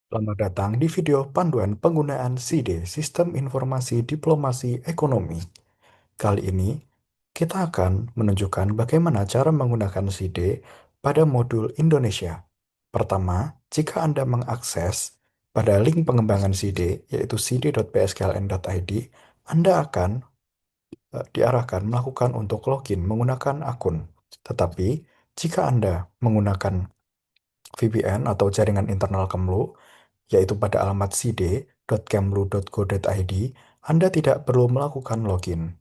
Selamat datang di video panduan penggunaan SIDE, Sistem Informasi Diplomasi Ekonomi. Kali ini, kita akan menunjukkan bagaimana cara menggunakan SIDE pada modul Indonesia. Pertama, jika Anda mengakses pada link pengembangan SIDE, yaitu side.pskln.id, Anda akan diarahkan melakukan untuk login menggunakan akun. Tetapi, jika Anda menggunakan VPN atau jaringan internal Kemlu, yaitu pada alamat side.kemlu.go.id, Anda tidak perlu melakukan login.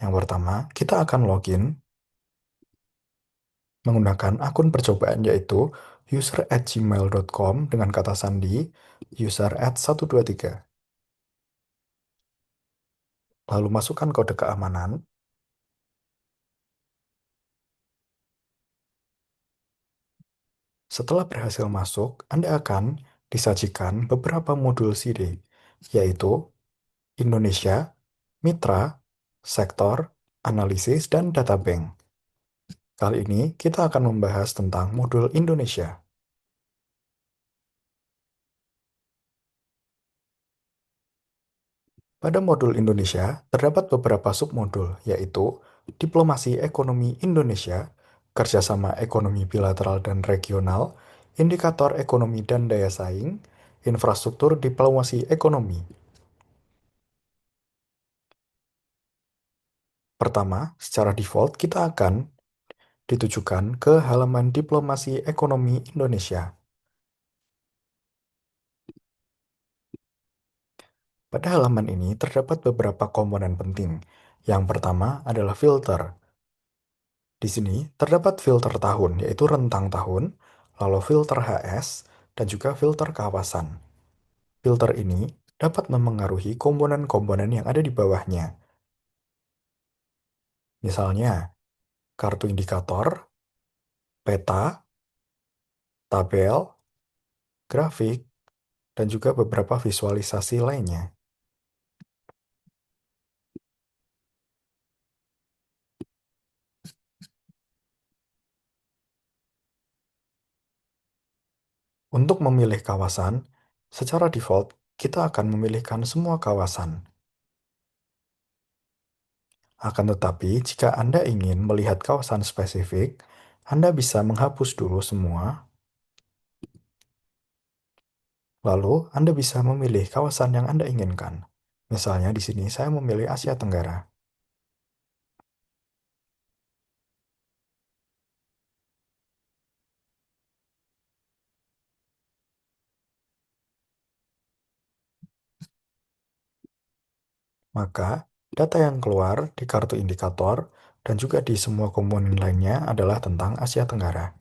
Yang pertama, kita akan login menggunakan akun percobaan yaitu user@gmail.com dengan kata sandi user@123. Lalu masukkan kode keamanan. Setelah berhasil masuk, Anda akan disajikan beberapa modul SIDE, yaitu Indonesia, Mitra, Sektor, Analisis, dan Data Bank. Kali ini kita akan membahas tentang modul Indonesia. Pada modul Indonesia, terdapat beberapa submodul, yaitu Diplomasi Ekonomi Indonesia, Kerjasama Ekonomi Bilateral dan Regional, Indikator Ekonomi dan Daya Saing, Infrastruktur Diplomasi Ekonomi. Pertama, secara default kita akan ditujukan ke halaman Diplomasi Ekonomi Indonesia. Pada halaman ini terdapat beberapa komponen penting. Yang pertama adalah filter. Di sini terdapat filter tahun, yaitu rentang tahun, lalu filter HS, dan juga filter kawasan. Filter ini dapat memengaruhi komponen-komponen yang ada di bawahnya. Misalnya, kartu indikator, peta, tabel, grafik, dan juga beberapa visualisasi lainnya. Untuk memilih kawasan, secara default, kita akan memilihkan semua kawasan. Akan tetapi, jika Anda ingin melihat kawasan spesifik, Anda bisa menghapus dulu semua, lalu Anda bisa memilih kawasan yang Anda inginkan. Misalnya di sini saya memilih Asia Tenggara. Maka, data yang keluar di kartu indikator dan juga di semua komponen lainnya adalah tentang Asia Tenggara.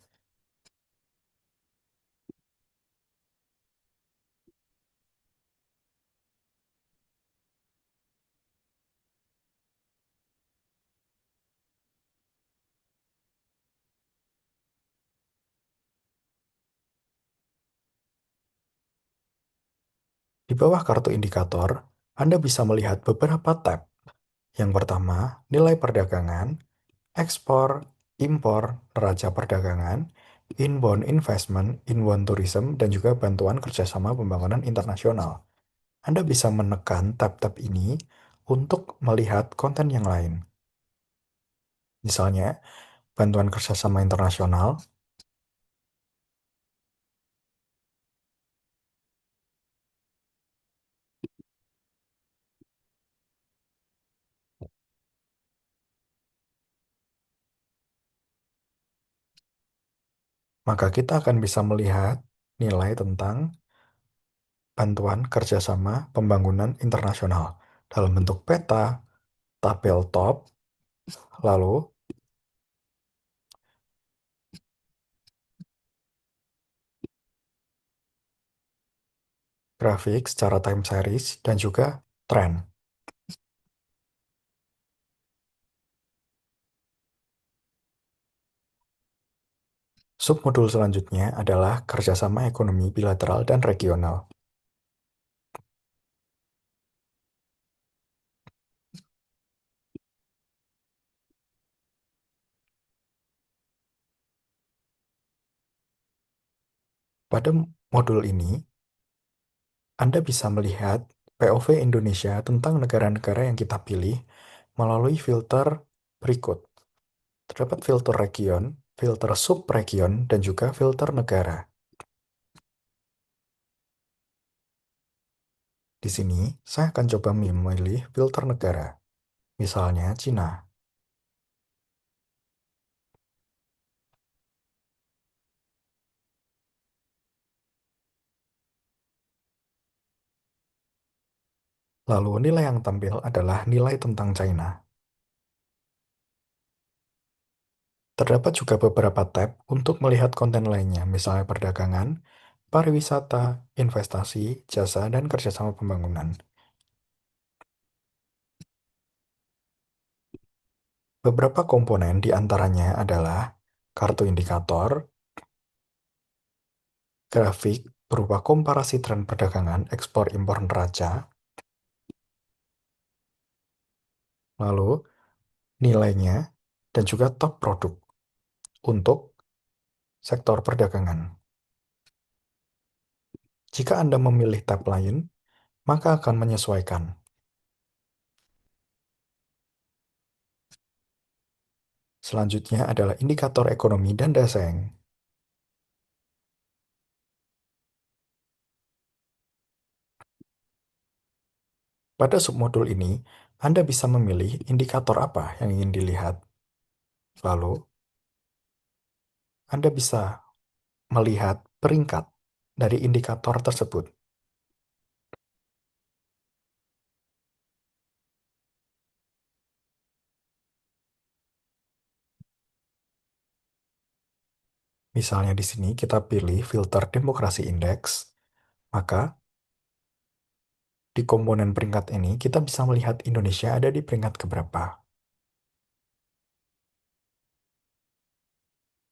Di bawah kartu indikator, Anda bisa melihat beberapa tab. Yang pertama, nilai perdagangan, ekspor, impor, neraca perdagangan, inbound investment, inbound tourism, dan juga bantuan kerjasama pembangunan internasional. Anda bisa menekan tab-tab ini untuk melihat konten yang lain. Misalnya, bantuan kerjasama internasional, maka kita akan bisa melihat nilai tentang bantuan kerjasama pembangunan internasional dalam bentuk peta, tabel top, lalu grafik secara time series, dan juga tren. Submodul selanjutnya adalah kerjasama ekonomi bilateral dan regional. Pada modul ini, Anda bisa melihat POV Indonesia tentang negara-negara yang kita pilih melalui filter berikut. Terdapat filter region, filter subregion, dan juga filter negara. Di sini, saya akan coba memilih filter negara, misalnya Cina. Lalu nilai yang tampil adalah nilai tentang China. Terdapat juga beberapa tab untuk melihat konten lainnya, misalnya perdagangan, pariwisata, investasi, jasa, dan kerjasama pembangunan. Beberapa komponen di antaranya adalah kartu indikator, grafik berupa komparasi tren perdagangan ekspor-impor neraca, lalu nilainya, dan juga top produk untuk sektor perdagangan. Jika Anda memilih tab lain, maka akan menyesuaikan. Selanjutnya adalah indikator ekonomi dan desain. Pada submodul ini, Anda bisa memilih indikator apa yang ingin dilihat. Lalu, Anda bisa melihat peringkat dari indikator tersebut. Misalnya di sini kita pilih filter demokrasi indeks, maka di komponen peringkat ini kita bisa melihat Indonesia ada di peringkat keberapa.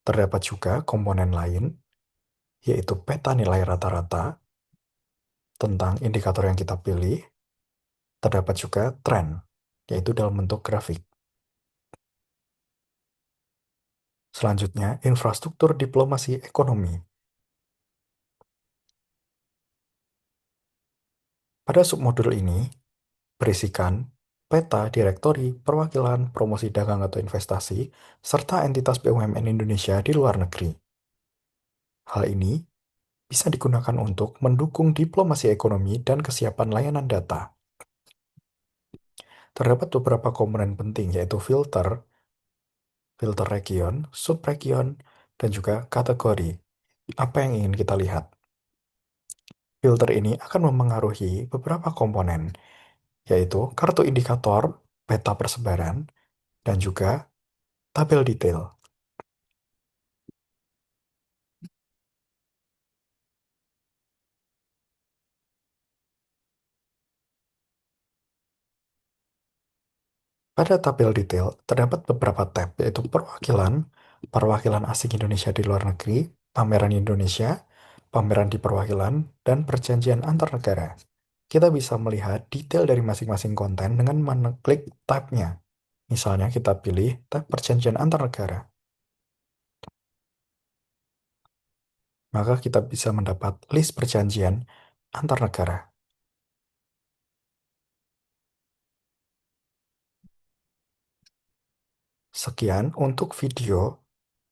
Terdapat juga komponen lain, yaitu peta nilai rata-rata tentang indikator yang kita pilih. Terdapat juga tren, yaitu dalam bentuk grafik. Selanjutnya, infrastruktur diplomasi ekonomi. Pada submodul ini, berisikan peta direktori, perwakilan, promosi dagang atau investasi, serta entitas BUMN Indonesia di luar negeri. Hal ini bisa digunakan untuk mendukung diplomasi ekonomi dan kesiapan layanan data. Terdapat beberapa komponen penting, yaitu filter, filter region, subregion, dan juga kategori. Apa yang ingin kita lihat? Filter ini akan memengaruhi beberapa komponen, yaitu kartu indikator, peta persebaran, dan juga tabel detail. Pada tabel detail, terdapat beberapa tab, yaitu perwakilan, perwakilan asing Indonesia di luar negeri, pameran Indonesia, pameran di perwakilan, dan perjanjian antar negara. Kita bisa melihat detail dari masing-masing konten dengan mengklik tabnya. Misalnya kita pilih tab perjanjian antar negara. Maka kita bisa mendapat list perjanjian antar negara. Sekian untuk video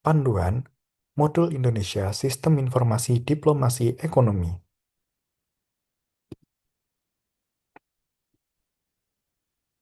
panduan modul Indonesia Sistem Informasi Diplomasi Ekonomi.